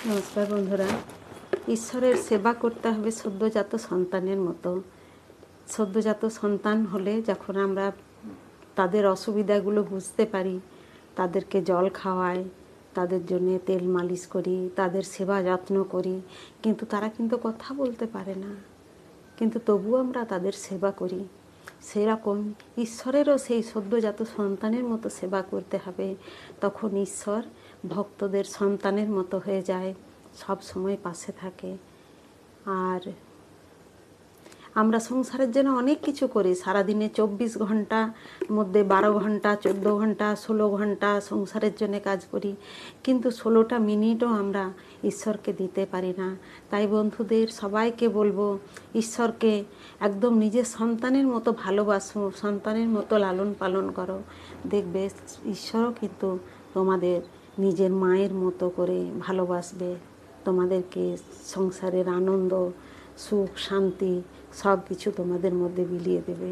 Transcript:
নমস্কার বন্ধুরা। ঈশ্বরের সেবা করতে হবে সদ্যজাত সন্তানের মতো। সদ্যজাত সন্তান হলে যখন আমরা তাদের অসুবিধাগুলো বুঝতে পারি, তাদেরকে জল খাওয়াই, তাদের জন্য তেল মালিশ করি, তাদের সেবা যত্ন করি, কিন্তু তারা কিন্তু কথা বলতে পারে না, কিন্তু তবুও আমরা তাদের সেবা করি। সেরকম ঈশ্বরেরও সেই সদ্যজাত সন্তানের মতো সেবা করতে হবে। তখন ঈশ্বর ভক্তদের সন্তানের মতো হয়ে যায়, সব সময় পাশে থাকে। আর আমরা সংসারের জন্য অনেক কিছু করি। সারাদিনে 24 ঘন্টা মধ্যে 12 ঘন্টা, 14 ঘন্টা, 16 ঘন্টা সংসারের জন্য কাজ করি, কিন্তু 16টা মিনিটও আমরা ঈশ্বরকে দিতে পারি না। তাই বন্ধুদের সবাইকে বলবো, ঈশ্বরকে একদম নিজের সন্তানের মতো ভালোবাসো, সন্তানের মতো লালন পালন করো। দেখবে ঈশ্বরও কিন্তু তোমাদের নিজের মায়ের মতো করে ভালোবাসবে। তোমাদেরকে সংসারের আনন্দ, সুখ, শান্তি সব কিছু তোমাদের মধ্যে বিলিয়ে দেবে।